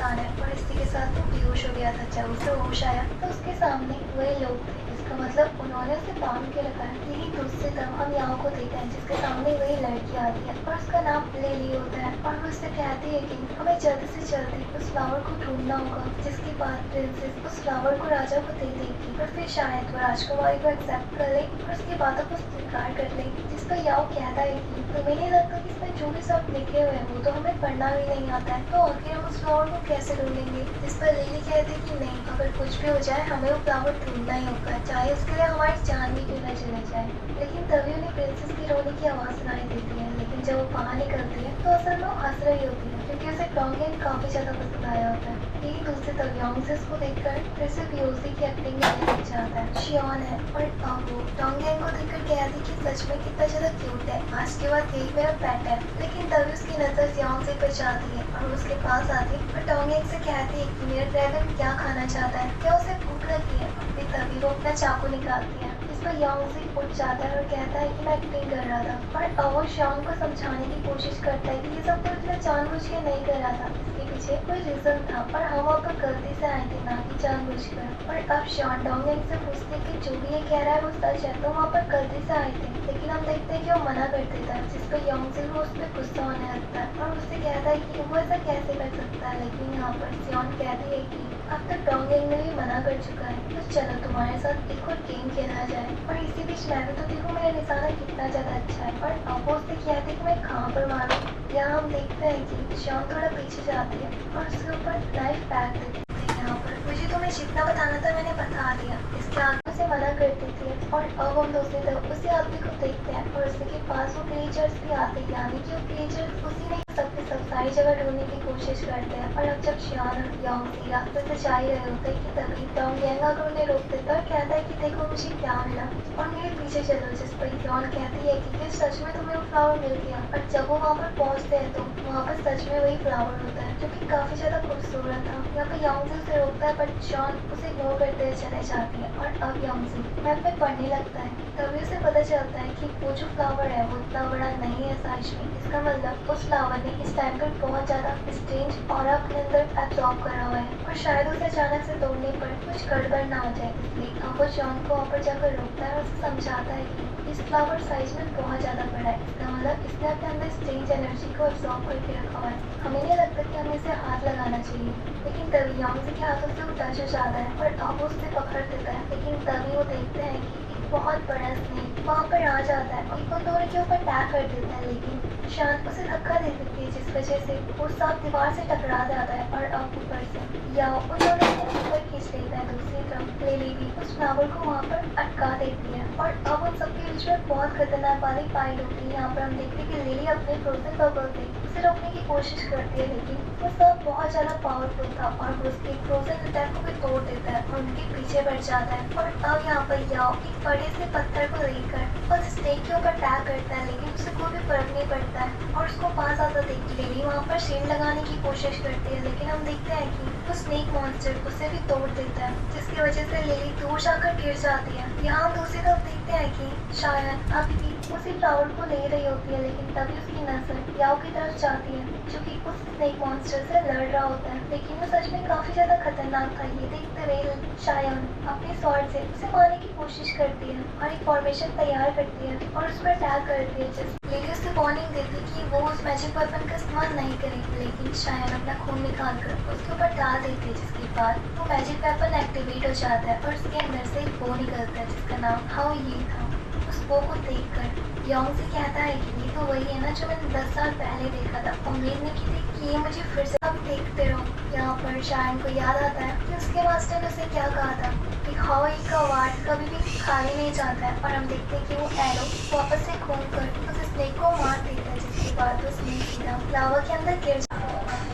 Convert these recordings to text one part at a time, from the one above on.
इंसान है और इसी के साथ वो बेहोश हो गया था। जब उसे होश आया तो उसके सामने वही लोग थे। इसका मतलब उन्होंने उसे बांध के रखा है। यही दूसरी तरफ हम यहाँ को देखते हैं जिसके सामने वही लड़की आती है और उसका नाम लिली होता है और वो उससे कहती है कि हमें जल्दी से जल्दी उस फ्लावर को ढूंढना होगा। जिसके बाद प्रिंसेस उस फ्लावर को राजा को दे देगी और फिर शायद वो राजकुमारी को एक्सेप्ट कर ले और उसकी बातों को स्वीकार कर ले। जिस पर याओ कहता है कि तुम्हें नहीं लगता कि इसमें जो भी सब लिखे हुए हैं वो तो हमें पढ़ना भी नहीं आता है, तो आखिर हम उस फ्लावर को कैसे ढूंढेंगे। जिस पर लिली कहती है कि नहीं, अगर कुछ भी हो जाए हमें वो फ्लावर ढूंढना ही होगा, चाहे उसके लिए हमारी जान भी क्यों न चली जाए। लेकिन तभी उन्हें प्रिंसेस की रोने की आवाज़ सुनाई देती है। लेकिन जब वो बाहर निकलती है तो असल में वो हंस रही होती है क्योंकि उसे डोंगेन काफ़ी ज़्यादा पसंद आया होता है। यही दूसरी तरफ योंगसेस को देखकर फिर से बेहोशी की एक्टिंग करने लग जाता है। शियोन है और वो डोंगेन को देखकर कहती कि सच में कितना ज़्यादा क्यूट है, आज के बाद यही मेरा पेट है। लेकिन तभी उसकी नज़र योंगसे पर जाती है और उसके पास आती है और डोंगेन से कहती है कि मेरा ड्रैगन क्या खाना चाहता है, क्या उसे भूख लगी है। फिर तभी वो अपना चाकू निकालती है। इस पर योंगसे उठ जाता है और कहता है कि मैं एक्टिंग कर रहा था और वो शियोन को समझाने की कोशिश करता है कि ये सब तो इसने जानबूझ के नहीं कर रहा था, इसके पीछे कोई रीजन था और हम वहाँ पर गलती से आए थे, ना कि जानबूझकर। और अब शियोन डोंगेन से पूछते कि जो भी ये कह रहा है वो सच है, तो वहाँ पर गलती से आए थे। लेकिन हम देखते हैं कि वो मना कर देता है, जिस पर योंगसे वो उस पर गुस्सा होने लगता है और उससे कहता है कि वो ऐसा कैसे कर सकता है। लेकिन यहाँ पर शियोन कहती है कि अब तक डोंगेन ने भी मना कर चुका है, तो चलो तुम्हारे साथ एक और गेम खेला जाए। और इसी बीच मैं भी तो देखो मेरा निशाना कितना ज़्यादा अच्छा है। और अब वो उससे कहते कि मैं कहाँ पर मारूँ। यहाँ हम देखते हैं कि शियोन थोड़ा पीछे जाती है और उसके ऊपर नाइफ पैक देती है। यहाँ पर मुझे तुम्हें जितना बताना था मैंने बता दिया, इसके आगे उसे मना कर देती है। और अब हम दूसरी तरफ उसी आदमी को देखते हैं और उसी के पास वो क्रिएचर्स भी आते हैं, यानी कि वो क्रिएचर्स उसी ने सबके सब सारी जगह ढूंढने की कोशिश करते हैं। और अब जब शियोन और योंगसे रास्ते से जा ही रहे होते हैं कि तभी डोंगेन को उन्हें रोक देता है और कहता है कि देखो मुझे क्या मिला और मेरे पीछे चलो। जिस पर योन कहती है कि सच में तुम्हें वो फ्लावर मिल गया। और जब वो वहाँ पर पहुँचते हैं तो वहाँ पर सच में वही फ्लावर होता है जो कि काफ़ी ज़्यादा खूबसूरत था। यहाँ पर योंगसे उसे रोकता है बट शियोन उसे इग्नोर करते हुए चले जाती है। और अब योंगसे मैप में पढ़ने लगता है, तभी उसे पता चलता है कि वो जो फ्लावर है वो इतना बड़ा नहीं है साइज में। इसका मतलब उस फ्लावर ने इस टाइम पर बहुत ज़्यादा स्ट्रेंज और अपने अंदर एब्जॉर्ब करा हुआ है और शायद उसे अचानक से तोड़ने पर कुछ गड़बड़ ना हो जाए। इसलिए अब वो शियोन को वहाँ पर जाकर रोकता है और उसे समझाता है कि इस फ्लावर साइज में बहुत ज़्यादा बड़ा है, इसका मतलब इसने अपने अंदर स्ट्रेंज एनर्जी को एब्जॉर्ब करके रखा हुआ है, हमें नहीं लगता कि हमें इसे हाथ लगाना चाहिए। लेकिन तभी योंगसे के हाथों से वो टच हो जाता है और अब वो उससे पकड़ देता है। लेकिन तभी वो देखते हैं कि बहुत बड़ा स्नेक वहाँ पर आ जाता है और उन दोनों के ऊपर अटैक कर देता है। लेकिन शान उसे धक्का दे देती है जिस वजह से वो साफ दीवार से टकरा जाता है और अब ऊपर से या उन दोनों को ऊपर खींच लेता है। दूसरी तरफ लिली भी उस फ्लावर को वहाँ पर अटका देती है और अब उन सबके बीच में बहुत खतरनाक वाली फाइट होती है। यहाँ पर हम देखते हैं कि लिली अपने फ्रोजन बबल से उसे रोकने की कोशिश करती है, लेकिन वो सब बहुत ज़्यादा पावरफुल था और वो उसके फ्रोजन अटैक को भी तोड़ देता है और उनके पीछे बढ़ जाता है। और अब यहाँ पर याओ एक बड़े से पत्थर को लेकर और स्नेक के ऊपर अटैक करता है, लेकिन उसे कोई भी फर्क नहीं पड़ता है और उसको पास आता देख लिली वहाँ पर शेड लगाने की कोशिश करती है। लेकिन हम देखते हैं कि वो स्नेक मॉन्स्टर उसे भी तोड़ देता है, जिसकी वजह से लिली दूर जाकर गिर जाती है। यहाँ हम दूसरी तरफ देखते हैं कि शायद अभी भी उसी फ्लावर को ले रही होती है, लेकिन तभी उसकी नजर याओ की तरफ जाती है जो कि उस स्नेक मॉन्स्टर से लड़ रहा होता है। लेकिन वो सच में काफी ज्यादा खतरनाक था। ये देखते हुए शायन अपने स्वॉर्ड से उसे मारने की कोशिश करती है और एक फॉर्मेशन तैयार करती है और उस पर अटैक करती है। लिली उसे वार्निंग देती कि वो उस मैजिक वेपन का इस्तेमाल नहीं करेगी, लेकिन शायन अपना खून निकालकर उसके ऊपर डाल देती है, जिसके बाद वो मैजिक वेपन एक्टिवेट हो जाता है और उसके अंदर से एक बो निकलता है जिसका नाम हाओ ये था। उस बो को देखकर योंगसे कहता है कि ये तो वही है ना जो मैंने 10 साल पहले देखा था, उम्मीद नहीं की थी कि ये मुझे फिर से अब देखते रहो। यहाँ पर शायन को याद आता है कि उसके मास्टर ने उसे क्या कहा था कि हाओ ये का अवार्ड कभी भी खाली नहीं जाता है। और हम देखते हैं कि वो एरो वापस से घूम कर उस स्नेक को मार देता है, जिसके बाद वो स्नेक सीधा लावा के अंदर गिर जाता है।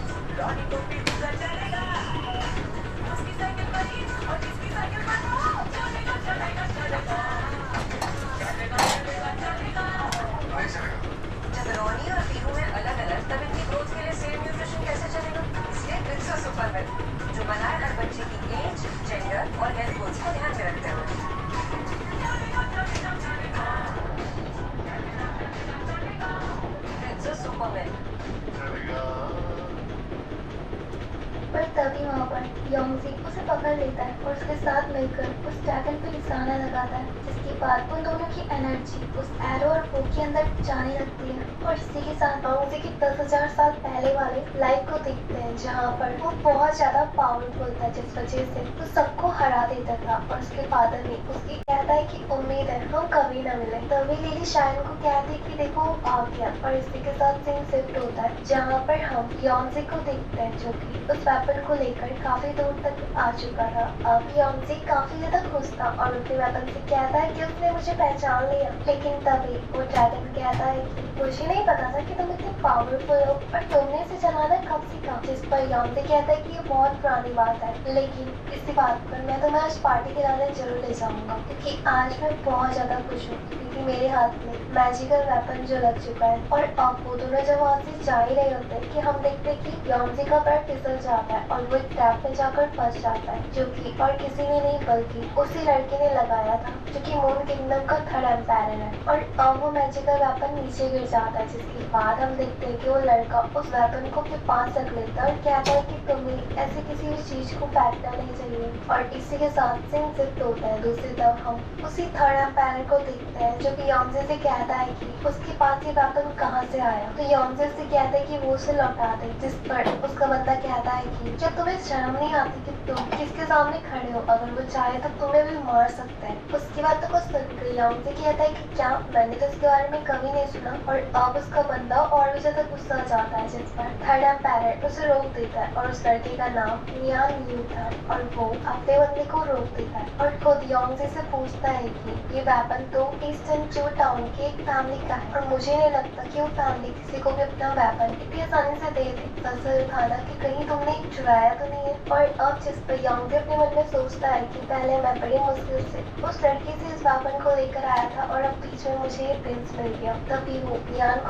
जब रोनी और पीहू में अलग अलग तब इनकी ग्रोथ के लिए सेम न्यूट्रिशन कैसे चलेगा? इसलिए ग्लिक्सो सुपर मिल्क जो बनाए हर बच्चे की एज, जेंडर और हेल्थ गोल्स को ध्यान में रखते हुए। ग्लिक्सो सुपर मिल्क। पर तभी वहाँ पर योंगजी उसे पकड़ लेता है और उसके साथ मिलकर उस ड्रैगन पे निशाना लगाता है, जिसके बाद उन दोनों की एनर्जी उस एरो और बो के अंदर जाने लगती है और इसी के साथ योंगजी की 10,000 साल पहले वाले लाइफ को देखते हैं, जहाँ पर वो बहुत ज्यादा पावरफुल था, जिस वजह से वो सबको हरा देता था। और उसके फादर ने उसकी कहता है कि उम्मीद है हम कभी ना मिले। तभी लेडी शायन को कहती है कि देखो वो आ गया। और इसी के साथ सीन शिफ्ट होता है, जहाँ पर हम योंगजी को देखते हैं, जो कि उस वेपन को लेकर काफी दूर तक आ चुका था। अब योंगजी काफी ज्यादा खुश था और अपने वेपन से कहता है कि उसने मुझे पहचान लिया। लेकिन तभी वो ड्रैगन कहता है कि मुझे नहीं पता था कि तुम इतने पावरफुल हो और तुमने इसे चलाना कब सीखा। जिस पर योंगजी कहता है कि ये बहुत पुरानी बात है, लेकिन इसी बात पर मैं तुम्हें आज पार्टी कराने जरूर ले जाऊंगा, क्योंकि आज मैं बहुत ज्यादा खुश हूँ, क्योंकि मेरे हाथ में मैजिकल वेपन जो लग चुका है। और अब वो दोनों जब वहाँ से जा ही रहे होते हैं कि हम देखते हैं कि योंगजी का पैर फिसल जाता है और वो एक ट्रैप में जाकर फंस जाता है, जो कि और किसी ने नहीं बल्कि उसी लड़के ने लगाया था, जो कि मून किंगडम का थर्ड एम्पायर है। और अब वो मैजिकल वेपन नीचे गिर जाता है, जिसके बाद हम देखते हैं कि वो लड़का उस वेपन को अपने पास रख लेता है और कहता है कि तुम्हें ऐसी किसी भी चीज को फेंकना नहीं चाहिए। और इसी के साथ सीन शिफ्ट होता है। दूसरी तरफ हम उसी थर्ड एम्पायर को देखते हैं, जो कि योंगजी से कहता है कि उसके पास ये वेपन कहाँ से आया। तो योंगजी से कहता है कि वो उसे लौटा दे, जिस पर उसका बंदा कहता है कि क्या तुम्हें शर्म नहीं आती कि तुम किसके सामने खड़े हो, अगर वो चाहे तो तुम्हें भी मार सकते हैं। उसके बाद तो कुछ सुनकर योंगजी कहता है कि क्या, मैंने तो इसके बारे में कभी नहीं सुना। और अब उसका बंदा और भी ज्यादा गुस्सा आ जाता है, जिस पर थर्ड एम्पायर उसे रोक देता है। और उस लड़के का नाम नियान यू था और वो अपने बंदे को रोक देता है और खुद योंगजी से पूछता है कि ये वेपन तो ईस्टर्न चू टाउन की एक फैमिली का है और मुझे नहीं लगता कि वो फैमिली किसी को भी अपना वेपन इतनी आसानी से दे दे। सर खाना कि कहीं तुमने चुराया तो नहीं है। और अब जिस पर योंगजी अपने मन में सोचता है कि पहले मैं बड़ी मुश्किल से उस लड़की से इस वेपन को लेकर आया था और अब बीच में मुझे ये प्रिंस मिल गया, तभी वो नियान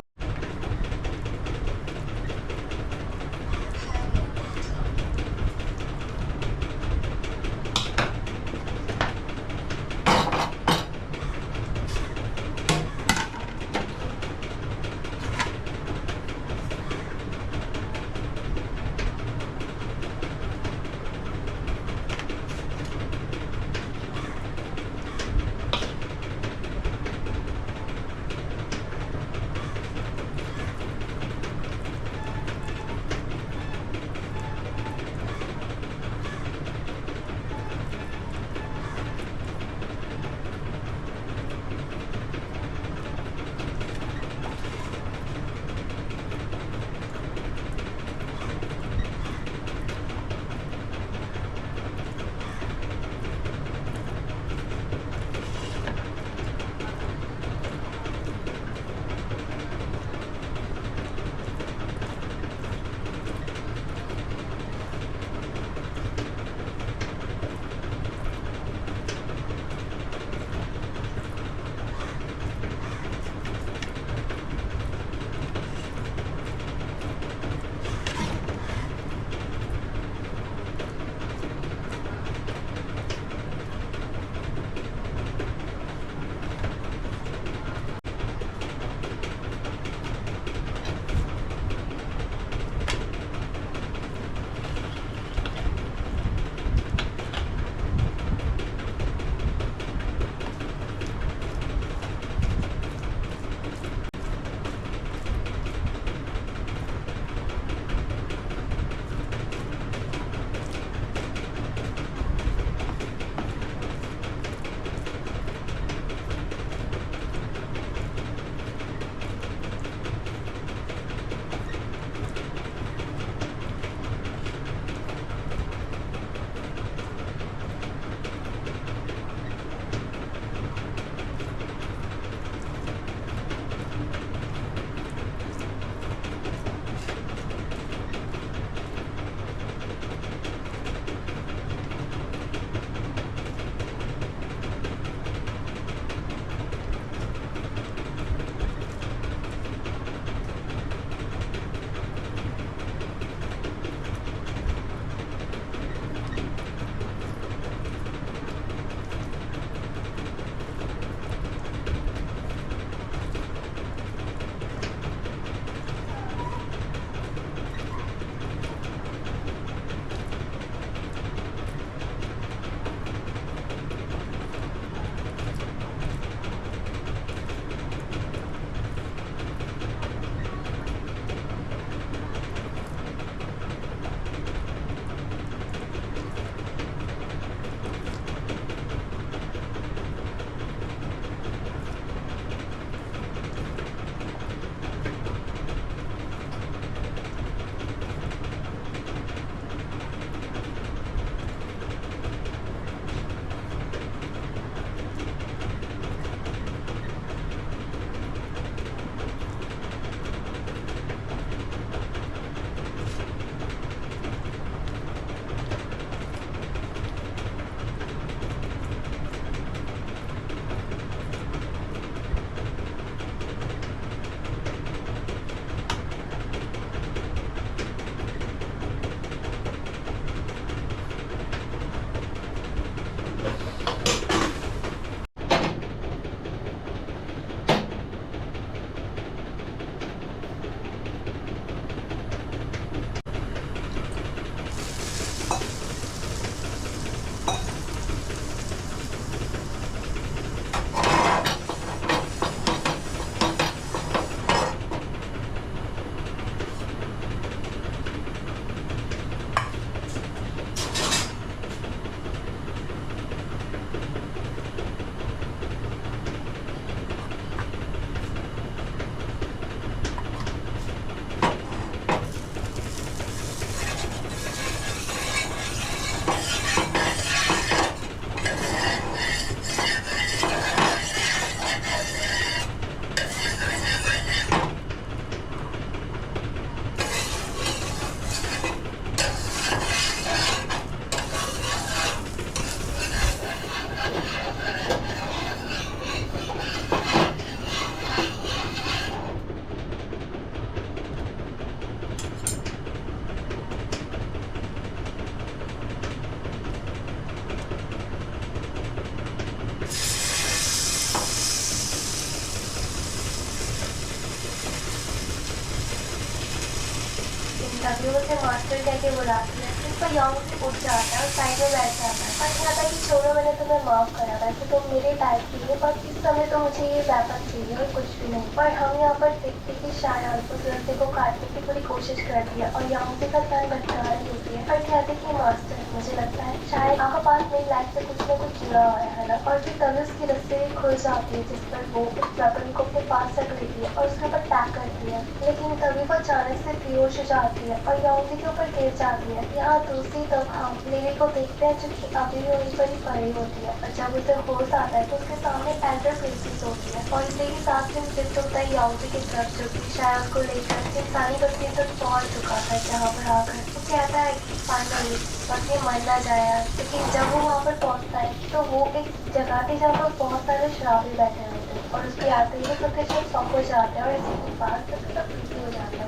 वो उसे मास्टर कह के बुलाती है, जिस पर यंग से उठ जाता है और साइड में बैठ जाता है और कहता है कि छोड़ो, मैंने तुम्हें माफ करा, वैसे तुम मेरे टाइप की हो, बस इस समय तो मुझे ये वेपन चाहिए और कुछ भी नहीं। पर हम यहाँ पर देखते कि शायद उस लड़के को काटने की पूरी कोशिश करती है और यंग का ध्यान भटका रही होती है और कहते कि मास्टर, मुझे लगता है शायद आपके पास मेरी लाइफ से कुछ न कुछ जुड़ा हुआ है ना। और फिर तभी उसकी रस्सी खुल जाती है जिस पर वो उस वेपन को अपने पास रख लेती है और उसके ऊपर टैग करती है, लेकिन तभी वो अचानक से बेहोश हो जाती है और यौंगी के ऊपर गिर जाती है। यहाँ दूसरी तरफ हम लेवी को देखते हैं जो कि अभी भी वहीं पर ही पड़ी होती है और जब उसे होश आता है तो उसके सामने एल्डर प्रिंसेस होती है और इसे ही साथ में शिफ्ट होता है यौंगी की तरफ, जो कि शायद उसको लेकर इंसानी बस्ती तक पहुंच चुका था, जहाँ पर आकर वो कहता है कि फाइनली बस ये मर ना जाए यार। लेकिन जब वो वहाँ पर पहुँचता है तो वो एक जगह थी जहाँ पर बहुत सारे शराबी बैठे हुए थे और उसके आते ही सबके सब शौक हो जाते हैं और इसी के पास सबके सब पीछे हो जाता है।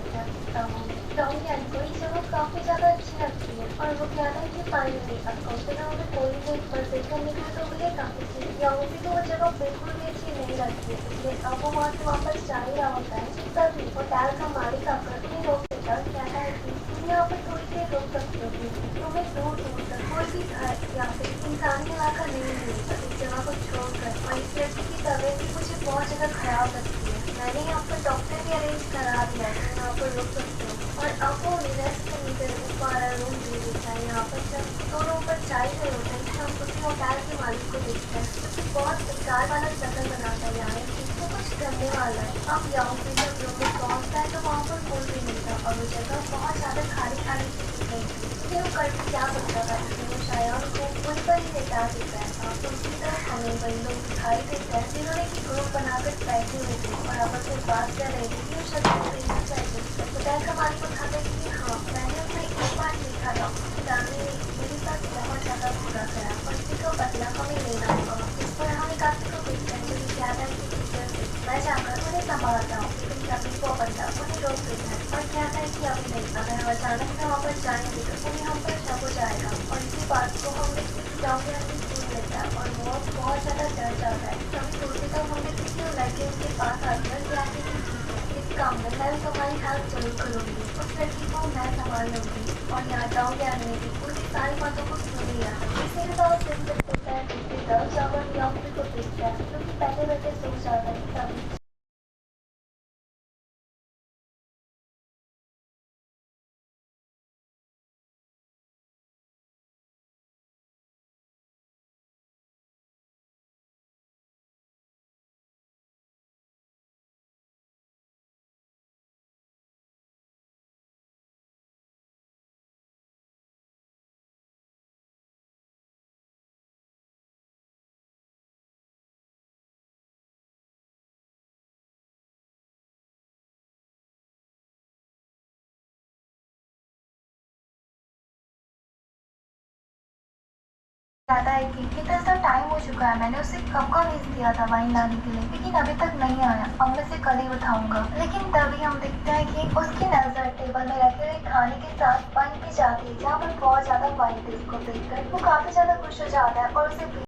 को ये जगह काफी ज्यादा अच्छी लगती है और वो कहता है कि फाइनली अब उसके ना हमें कोई भी परसेंट करने के लिए तो मिलेगा, इसलिए यौंगी को वो जगह बिल्कुल भी अच्छी नहीं लगती है, इसलिए अब वो वहाँ से वापस जा ही रहा होता है। तभी होटल का मालिक आकर अपनी रोक देता है और कहता है कि तुम यहाँ पर थोड़ी देर रुक सकते हो, तुम्हें दूर दूर तक कोई भी घर या फिर इंसानी इलाका नहीं मिलेगा इस जगह को छोड़कर। और इस लड़की की तबीयत भी मुझे बहुत ज्यादा खराब लगती है, मैंने यहाँ पर डॉक्टर भी अरेंज करा दिया है, तुम यहाँ पर रुक सकते हो। और अब वो रेस्ट करने के लिए हमारा रूम दे देता है। यहाँ पर जब दोनों ऊपर जा ही रहे होते हैं हम उसी होटल के मालिक को देखते हैं जो कि बहुत बेकार वाला शक्ल बनाता है, यानी इसको कुछ करने वाला है। अब यहाँ पे जब रूम में पहुँचता है तो वहाँ पर कोई भी नहीं था और वो जगह बहुत ज्यादा खाली खाली सी दिख रही थी। इसलिए वो करके क्या सकता था, इसलिए वो शायद को वहीं पर ही लेटा देता है। अब उसी तरह हमें वही लोग दिखाई देते हैं जिन्होंने की ग्रुप बनाकर बैठे हुए थे और आपस में बात कर रहे थे कि वो शक्ल होटल का मालिक बताता है कि हाँ, मैंने उसे एक बार देखा था, उसकी फैमिली ने मेरे साथ बहुत ज़्यादा बुरा करा और इसी का बदला हमें लेना होगा। इस पर हम एक आदमी को देखते हैं जो कि कहता है कि टीचर से मैं जाकर उन्हें संभालता हूँ, लेकिन तभी वो बंदा उन्हें रोक देता है और कहता है कि अभी नहीं, अगर हम अचानक से वहाँ पर जाएंगे तो उन्हें हम पर शक हो जाएगा। और इसी बात को हम देखते हैं जाओगे हमें सुन लेता है और वो बहुत ज़्यादा डर जाता है। तभी दूसरी तरफ हम देखते हैं कि वो लड़के उसके पास आते हैं और कहते हैं इस काम में मैं भी तुम्हारी हेल्प जरूर करूँगी, उस लड़की को मैं संभाल लूँगी। और यहाँ जाओ ज्ञान ने भी उसकी सारी बातों को सुन लिया। इसी के बाद दिन तक होता है दूसरी तरफ जाकर यौंगी को देखता है जो कि बैठे बैठे सो जाता है। तभी कहता है कि कितना सा टाइम हो चुका है, मैंने उसे कब का भेज दिया था वाइन लाने के लिए, लेकिन अभी तक नहीं आया, अब मैं इसे कल ही उठाऊंगा। लेकिन तभी हम देखते हैं कि उसकी नजर टेबल में रखे हुए खाने के साथ बन भी जाती है जहाँ पर बहुत ज्यादा वाइन थी। इसको देखकर वो काफी ज्यादा खुश हो जाता है और उसे